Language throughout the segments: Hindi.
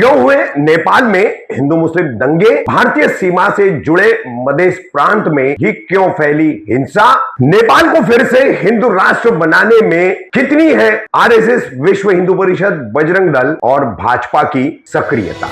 क्यों हुए नेपाल में हिंदू मुस्लिम दंगे? भारतीय सीमा से जुड़े मधेश प्रांत में ही क्यों फैली हिंसा? नेपाल को फिर से हिंदू राष्ट्र बनाने में कितनी है आरएसएस, विश्व हिंदू परिषद, बजरंग दल और भाजपा की सक्रियता?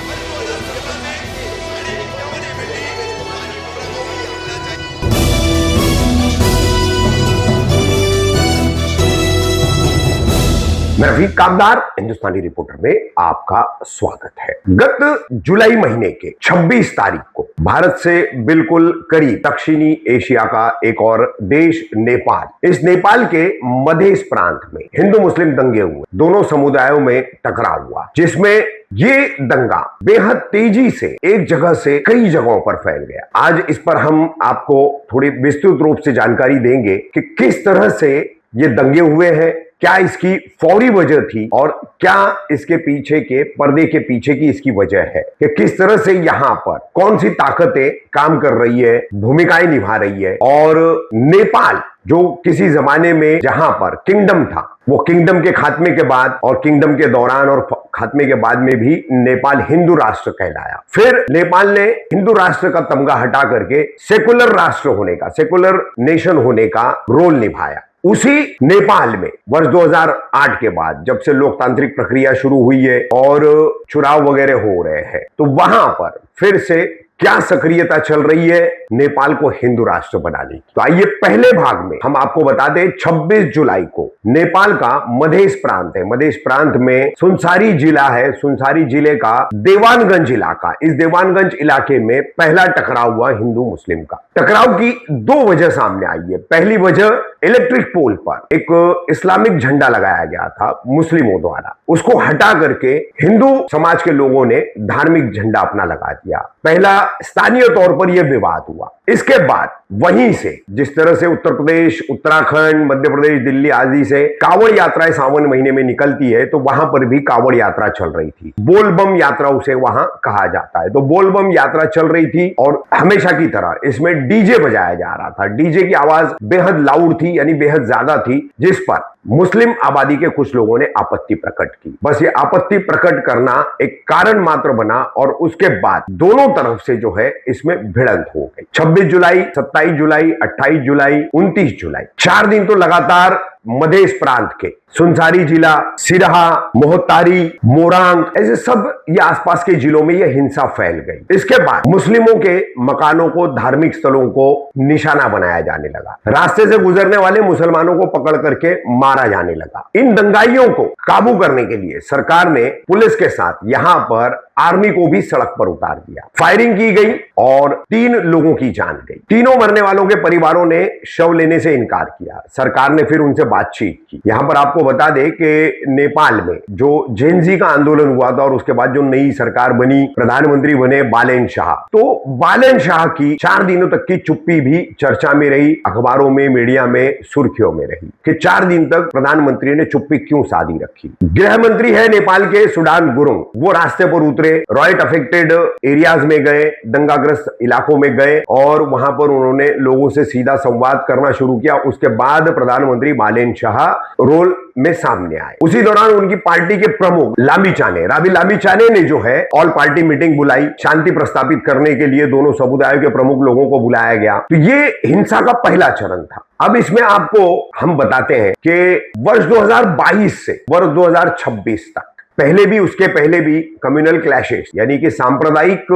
मैं रफीक कामदार हिंदुस्तानी रिपोर्टर में आपका स्वागत है। गत जुलाई महीने के 26 तारीख को भारत से बिल्कुल करीब दक्षिणी एशिया का एक और देश नेपाल, इस नेपाल के मधेश प्रांत में हिंदू मुस्लिम दंगे हुए, दोनों समुदायों में टकराव हुआ, जिसमें ये दंगा बेहद तेजी से एक जगह से कई जगहों पर फैल गया। आज इस पर हम आपको थोड़ी विस्तृत रूप से जानकारी देंगे कि किस तरह से ये दंगे हुए हैं, क्या इसकी फौरी वजह थी और क्या इसके पीछे के पर्दे के पीछे की इसकी वजह है, कि किस तरह से यहां पर कौन सी ताकतें काम कर रही है, भूमिकाएं निभा रही है। और नेपाल जो किसी जमाने में जहां पर किंगडम था, वो किंगडम के खात्मे के बाद और किंगडम के दौरान और खात्मे के बाद में भी नेपाल हिंदू राष्ट्र कहलाया। फिर नेपाल ने हिंदू राष्ट्र का तमगा हटा करके सेकुलर राष्ट्र होने का, सेकुलर नेशन होने का रोल निभाया। उसी नेपाल में वर्ष 2008 के बाद जब से लोकतांत्रिक प्रक्रिया शुरू हुई है और चुनाव वगैरह हो रहे हैं, तो वहां पर फिर से क्या सक्रियता चल रही है नेपाल को हिंदू राष्ट्र बनाने की। तो आइए पहले भाग में हम आपको बता दें, 26 जुलाई को नेपाल का मधेश प्रांत है, मधेश प्रांत में सुनसारी जिला है, सुनसारी जिले का देवानगंज इलाका, इस देवानगंज इलाके में पहला टकराव हुआ हिंदू मुस्लिम का। टकराव की दो वजह सामने आई है। पहली वजह, इलेक्ट्रिक पोल पर एक इस्लामिक झंडा लगाया गया था मुस्लिमों द्वारा, उसको हटा करके हिंदू समाज के लोगों ने धार्मिक झंडा अपना लगा दिया। पहला स्थानीय तौर पर यह विवाद हुआ। इसके बाद वहीं से जिस तरह से उत्तर प्रदेश, उत्तराखंड, मध्य प्रदेश, दिल्ली आदि से कांवड़ यात्राएं सावन महीने में निकलती है, तो वहां पर भी कांवड़ यात्रा चल रही थी। बोलबम यात्रा उसे वहां कहा जाता है। तो बोलबम यात्रा चल रही थी और हमेशा की तरह इसमें डीजे बजाया जा रहा था। डीजे की आवाज बेहद लाउड थी, यानी बेहद ज्यादा थी, जिस पर मुस्लिम आबादी के कुछ लोगों ने आपत्ति प्रकट की। बस ये आपत्ति प्रकट करना एक कारण मात्र बना और उसके बाद दोनों तरफ से जो है इसमें भिड़ंत हो गई। 26 जुलाई, 27 जुलाई, 28 जुलाई, 29 जुलाई, 4 दिन तो लगातार मधेश प्रांत के सुनसारी जिला, सिरहा, मोहतारी, मोरांग, ऐसे सब ये आसपास के जिलों में ये हिंसा फैल गई। इसके बाद मुस्लिमों के मकानों को, धार्मिक स्थलों को निशाना बनाया जाने लगा। रास्ते से गुजरने वाले मुसलमानों को पकड़ करके मारा जाने लगा। इन दंगाइयों को काबू करने के लिए सरकार ने पुलिस के साथ यहां पर आर्मी को भी सड़क पर उतार दिया। फायरिंग की गई और 3 लोगों की जान गई। तीनों मरने वालों के परिवारों ने शव लेने से इनकार किया। सरकार ने फिर उनसे बातचीत की। यहां पर आपको बता दें कि नेपाल में जो जेनजी का आंदोलन हुआ था और उसके बाद जो नई सरकार बनी, प्रधानमंत्री बने बालेन शाह, तो बालेन शाह की 4 दिनों तक की चुप्पी भी चर्चा में रही, अखबारों में, मीडिया में सुर्खियों में रही कि 4 दिन तक प्रधानमंत्री ने चुप्पी क्यों साधी रखी। गृह मंत्री है नेपाल के सुडान गुरुंग, वो रास्ते पर उतरे, रॉयट अफेक्टेड एरियाज में गए, दंगाग्रस्त इलाकों में गए और वहां पर उन्होंने लोगों से सीधा संवाद करना शुरू किया। उसके बाद प्रधानमंत्री बालेन शाह रोल में सामने आए। उसी दौरान उनकी पार्टी के प्रमुख लामिछाने, रावी लामिछाने ने जो है ऑल पार्टी मीटिंग बुलाई, शांति प्रस्तावित करने के लिए दोनों समुदायों के प्रमुख लोगों को बुलाया गया। तो ये हिंसा का पहला चरण था। अब इसमें आपको हम बताते हैं कि वर्ष 2022 से वर्ष 2026 तक, पहले भी, उसके पहले भी कम्युनल क्लैशेस, यानी कि सांप्रदायिक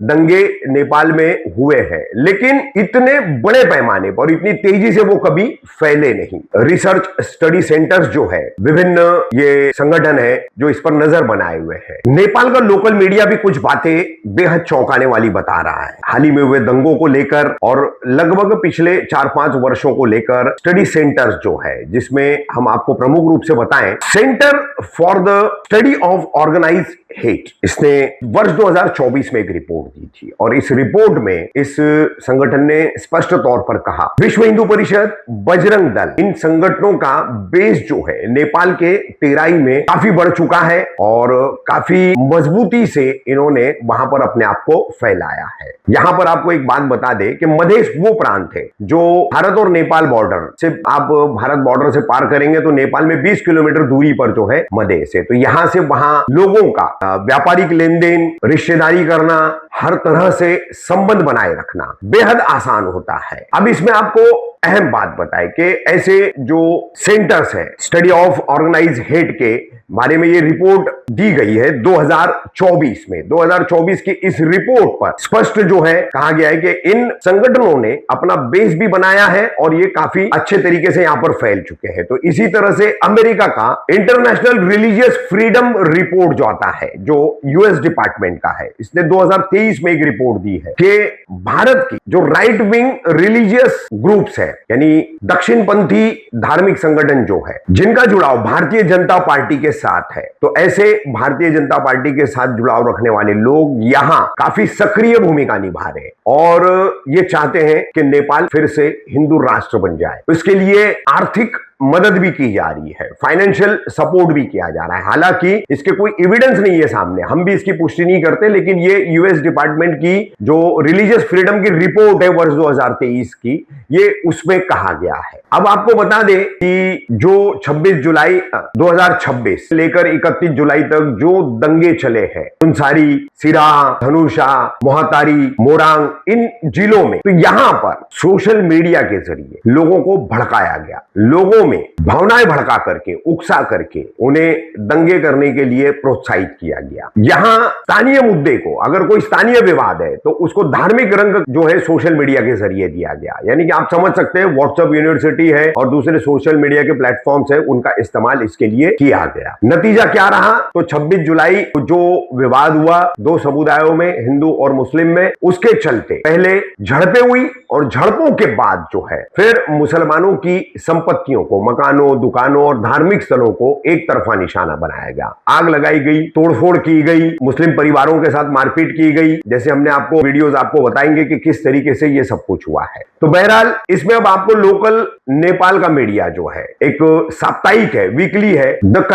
दंगे नेपाल में हुए हैं, लेकिन इतने बड़े पैमाने पर, इतनी तेजी से वो कभी फैले नहीं। रिसर्च स्टडी सेंटर्स जो है, विभिन्न ये संगठन है जो इस पर नजर बनाए हुए हैं। नेपाल का लोकल मीडिया भी कुछ बातें बेहद चौंकाने वाली बता रहा है। हाल ही में हुए दंगों को लेकर और लगभग पिछले 4-5 वर्षों को लेकर स्टडी सेंटर्स जो है, जिसमें हम आपको प्रमुख रूप से बताएं, Center for the Study of Organized Hate, इसने वर्ष 2024 में एक रिपोर्ट दी थी और इस रिपोर्ट में इस संगठन ने स्पष्ट तौर पर कहा, विश्व हिंदू परिषद, बजरंग दल, इन संगठनों का बेस जो है नेपाल के तेराई में काफी बढ़ चुका है और काफी मजबूती से इन्होंने वहां पर अपने आप को फैलाया है। यहां पर आपको एक बात बता दें कि मधेश वो प्रांत है जो भारत और नेपाल बॉर्डर से, आप भारत बॉर्डर से पार करेंगे तो नेपाल में 20 किलोमीटर दूरी पर जो है मधेश है। तो यहां यहां से वहां लोगों का व्यापारिक लेन देन, रिश्तेदारी करना, हर तरह से संबंध बनाए रखना बेहद आसान होता है। अब इसमें आपको अहम बात बताए कि ऐसे जो सेंटर्स हैं स्टडी ऑफ ऑर्गेनाइज हेट के बारे में ये रिपोर्ट दी गई है 2024 में। 2024 की इस रिपोर्ट पर स्पष्ट जो है कहा गया है कि इन संगठनों ने अपना बेस भी बनाया है और ये काफी अच्छे तरीके से यहां पर फैल चुके हैं। तो इसी तरह से अमेरिका का इंटरनेशनल रिलीजियस फ्रीडम रिपोर्ट जो आता है, जो यूएस डिपार्टमेंट का है, इसने 2023 में एक रिपोर्ट दी है कि भारत की जो राइट विंग रिलीजियस ग्रुप्स है, यानी दक्षिणपंथी धार्मिक संगठन जो है, जिनका जुड़ाव भारतीय जनता पार्टी के साथ है, तो ऐसे भारतीय जनता पार्टी के साथ जुड़ाव रखने वाले लोग यहां काफी सक्रिय भूमिका निभा रहे हैं और ये चाहते हैं कि नेपाल फिर से हिंदू राष्ट्र बन जाए। इसके लिए आर्थिक मदद भी की जा रही है, फाइनेंशियल सपोर्ट भी किया जा रहा है। हालांकि इसके कोई एविडेंस नहीं है सामने, हम भी इसकी पुष्टि नहीं करते, लेकिन ये यूएस डिपार्टमेंट की जो रिलीजियस फ्रीडम की रिपोर्ट है वर्ष 2023 की, ये उसमें कहा गया है। अब आपको बता दें कि जो 26 जुलाई 2026 लेकर 31 जुलाई तक जो दंगे चले हैं सुनसारी, सिराहा, धनुषा, मोहतारी, मोरांग, इन जिलों में, तो यहां पर सोशल मीडिया के जरिए लोगों को भड़काया गया, लोगों में भावनाएं भड़का करके, उकसा करके उन्हें दंगे करने के लिए प्रोत्साहित किया गया। यहां स्थानीय मुद्दे को, अगर कोई स्थानीय विवाद है तो उसको धार्मिक रंग जो है सोशल मीडिया के जरिए दिया गया। यानी कि आप समझ सकते हैं व्हाट्सएप यूनिवर्सिटी है और दूसरे सोशल मीडिया के प्लेटफॉर्म्स है, उनका इस्तेमाल इसके लिए किया गया। नतीजा क्या रहा? तो 26 जुलाई जो विवाद हुआ दो समुदायों में, हिंदू और मुस्लिम में, उसके चलते पहले झड़पें हुई और झड़पों के बाद जो है फिर मुसलमानों की संपत्तियों को, मकानों, दुकानों और धार्मिक स्थलों को एक तरफा निशाना बनाया गया। आग लगाई गई, तोड़फोड़ की गई, मुस्लिम परिवारों के साथ मारपीट की गई। जैसे हमने आपको वीडियोस आपको बताएंगे कि किस तरीके से ये सब कुछ हुआ है। तो बहरहाल इसमें अब आपको लोकल नेपाल का मीडिया जो है, एक साप्ताहिक है, वीकली है, द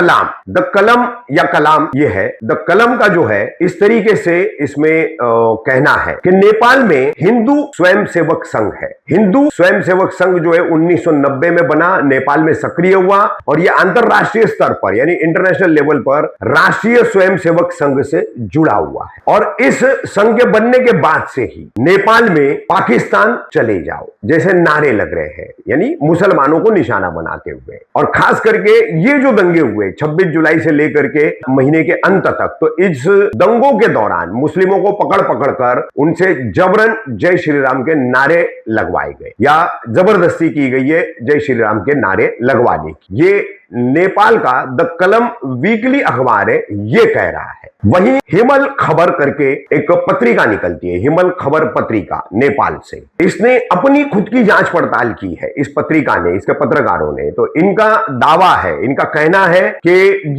कलम या कलाम, ये है द कलम का जो है, इस तरीके से इसमें कहना है कि नेपाल में हिंदू स्वयंसेवक संघ है। हिंदू स्वयंसेवक संघ जो है 1990 में बना, नेपाल में सक्रिय हुआ और यह अंतरराष्ट्रीय स्तर पर यानी इंटरनेशनल लेवल पर राष्ट्रीय स्वयंसेवक संघ से जुड़ा हुआ है। और इस संघ के बनने के बाद से ही नेपाल में पाकिस्तान चले जाओ जैसे नारे लग रहे हैं, यानी मुसलमानों को निशाना बनाते हुए। और खास करके ये जो दंगे हुए 26 जुलाई से लेकर के महीने के अंत तक, तो इस दंगों के दौरान मुस्लिमों को पकड़ पकड़ कर उनसे जबरन जय श्री राम के नारे लगवाए गए या जबरदस्ती की गई है जय श्री राम के नारे लगवाने की। ये नेपाल का द कलम वीकली अखबार है, ये कह रहा है। वहीं हिमल खबर करके एक पत्रिका निकलती है, हिमल खबर पत्रिका नेपाल से, इसने अपनी खुद की जांच पड़ताल की है। इस पत्रिका ने, इसके पत्रकारों ने, तो इनका दावा है, इनका कहना है कि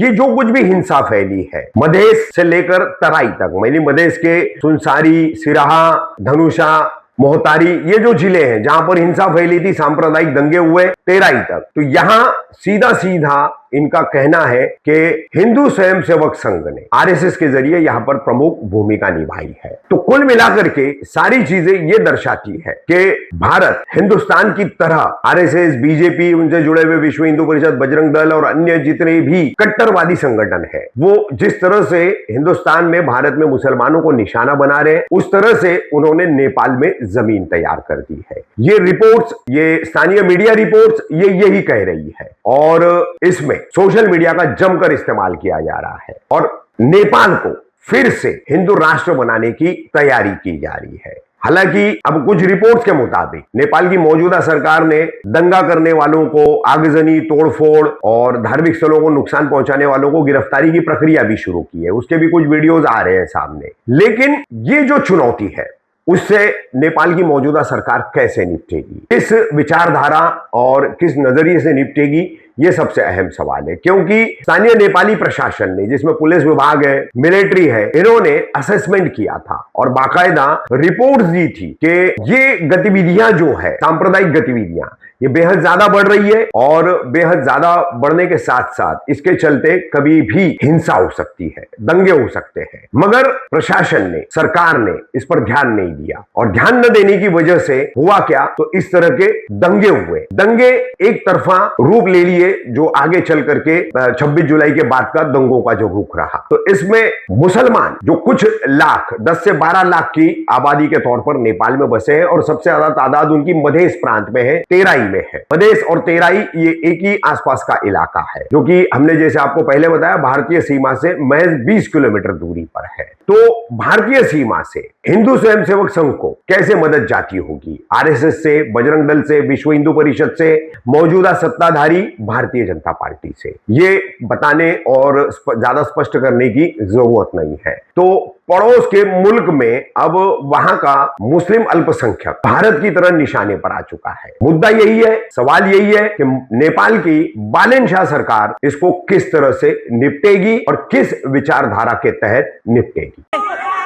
ये जो कुछ भी हिंसा फैली है मधेश से लेकर तराई तक, यानी मधेश के सुनसारी, सिराहा, धनुषा, मोहतारी, ये जो जिले हैं जहां पर हिंसा फैली थी, सांप्रदायिक दंगे हुए, तेराई तक, तो यहां सीधा सीधा इनका कहना है कि हिंदू स्वयंसेवक संघ ने आरएसएस के जरिए यहां पर प्रमुख भूमिका निभाई है। तो कुल मिलाकर के सारी चीजें ये दर्शाती है कि भारत हिंदुस्तान की तरह आरएसएस, बीजेपी, उनसे जुड़े हुए विश्व हिंदू परिषद, बजरंग दल और अन्य जितने भी कट्टरवादी संगठन है, वो जिस तरह से हिंदुस्तान में, भारत में मुसलमानों को निशाना बना रहे हैं, उस तरह से उन्होंने नेपाल में जमीन तैयार कर दी है। ये रिपोर्ट्स, ये स्थानीय मीडिया रिपोर्ट्स ये यही कह रही है और इसमें सोशल मीडिया का जमकर इस्तेमाल किया जा रहा है और नेपाल को फिर से हिंदू राष्ट्र बनाने की तैयारी की जा रही है। हालांकि अब कुछ रिपोर्ट्स के मुताबिक नेपाल की मौजूदा सरकार ने दंगा करने वालों को, आगजनी, तोड़फोड़ और धार्मिक स्थलों को नुकसान पहुंचाने वालों को गिरफ्तारी की प्रक्रिया भी शुरू की है। उसके भी कुछ वीडियोज आ रहे हैं सामने। लेकिन ये जो चुनौती है उससे नेपाल की मौजूदा सरकार कैसे निपटेगी, किस विचारधारा और किस नजरिए से निपटेगी, ये सबसे अहम सवाल है। क्योंकि स्थानीय नेपाली प्रशासन ने, जिसमें पुलिस विभाग है, मिलिट्री है, इन्होंने असेसमेंट किया था और बाकायदा रिपोर्ट्स दी थी कि ये गतिविधियां जो है, सांप्रदायिक गतिविधियां, ये बेहद ज्यादा बढ़ रही है और बेहद ज्यादा बढ़ने के साथ साथ इसके चलते कभी भी हिंसा हो सकती है, दंगे हो सकते हैं। मगर प्रशासन ने, सरकार ने इस पर ध्यान नहीं दिया और ध्यान न देने की वजह से हुआ क्या, तो इस तरह के दंगे हुए। दंगे एक तरफा रूप ले लिए जो आगे चल करके 26 जुलाई के बाद का दंगों का जो रुख रहा। तो इसमें मुसलमान जो कुछ लाख, 10 से 12 लाख की आबादी के तौर पर नेपाल में बसे हैं और सबसे ज्यादा तादाद उनकी मधेश प्रांत में है, तेराई में है। मधेश और तेराई ये एक ही आसपास का इलाका है जो कि हमने जैसे आपको पहले बताया भारतीय सीमा से महज 20 किलोमीटर दूरी पर है। तो भारतीय सीमा से हिंदू स्वयंसेवक संघ को कैसे मदद जाती होगी? आरएसएस से, बजरंग दल से, विश्व हिंदू परिषद से, मौजूदा सत्ताधारी भारतीय जनता पार्टी से, ये बताने और ज्यादा स्पष्ट करने की जरूरत नहीं है। तो पड़ोस के मुल्क में अब वहां का मुस्लिम अल्पसंख्यक भारत की तरह निशाने पर आ चुका है। मुद्दा यही है, सवाल यही है कि नेपाल की बालेन शाह सरकार इसको किस तरह से निपटेगी और किस विचारधारा के तहत निपटेगी।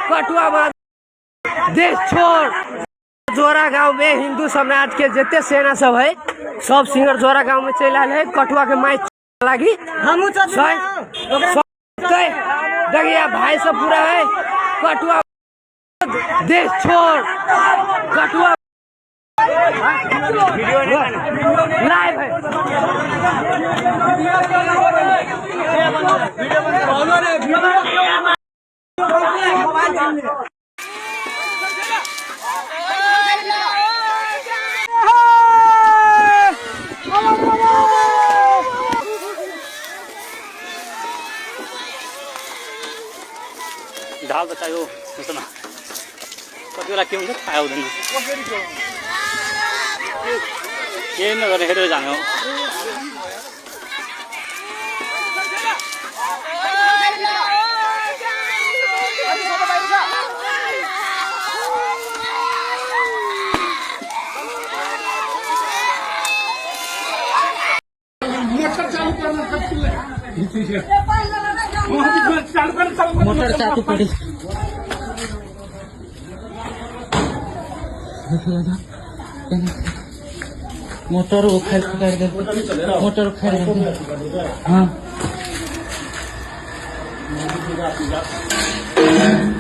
कटुआ देश छोड़ जोरा गांव में हिंदू समाज के जितने सेना सब है सब सिंगर जोरा गांव में चल है। कटुआ के माई लगी देखिए भाई सब पूरा है। कटुआ देश छोड़, कटुआ लाइव है। ढाल बचायो सुना कति बेला के हुन्छ थाहा हुँदैन। केही नगर्ने हेरेर जाने हो। मोटर चालू पड़ी मोटर उखाड़ दे, मोटर उखाड़ दे। हाँ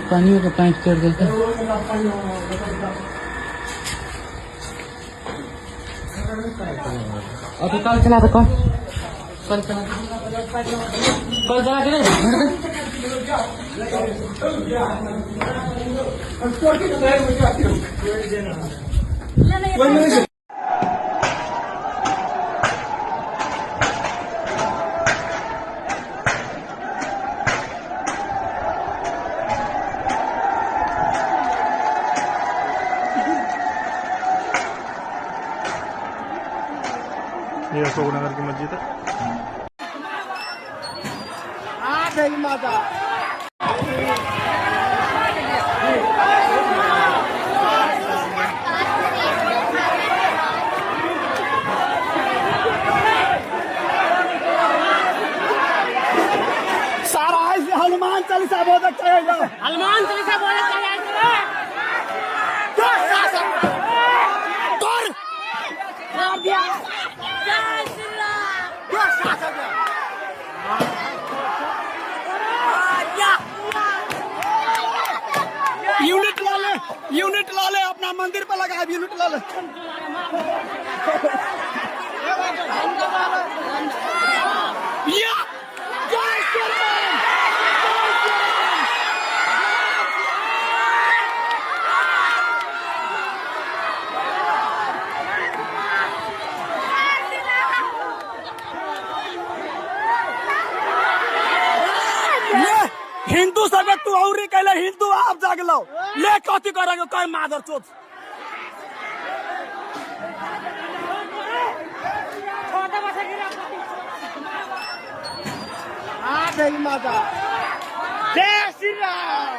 पानियों का पाइप कर देता। अभी कल चला तो कल चला के नहीं ये अशोकनगर की मस्जिद है। माता सारा हनुमान चालीसा बहुत अच्छा है। हनुमान चालीसा बहुत अच्छा है। यूनिट ला ले अपना मंदिर पर लगा, यूनिट ला ले। हिंदू सब तू और कहले हिंदू आप जागलो ले कथी करेंगे कोई मादर चोद माता जय श्री राम।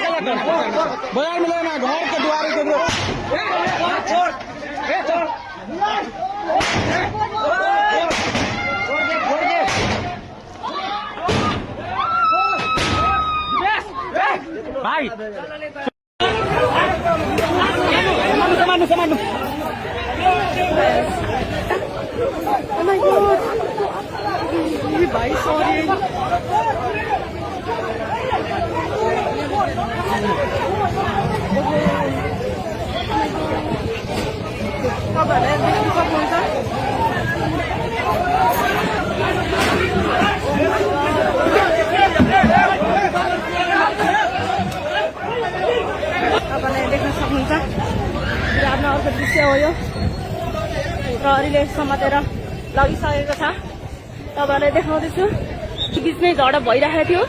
बाजार में लेना घर के द्वारे के भाई सामान भाई सॉरी तपाईँले देख्न सक्नुहुन्छ आफ्नो अर्को दृश्य हो यो प्रहरीले समातेर लगिसकेको छ। तपाईँहरूलाई देखाउँदैछु बिचमै झडप भइरहेको थियो।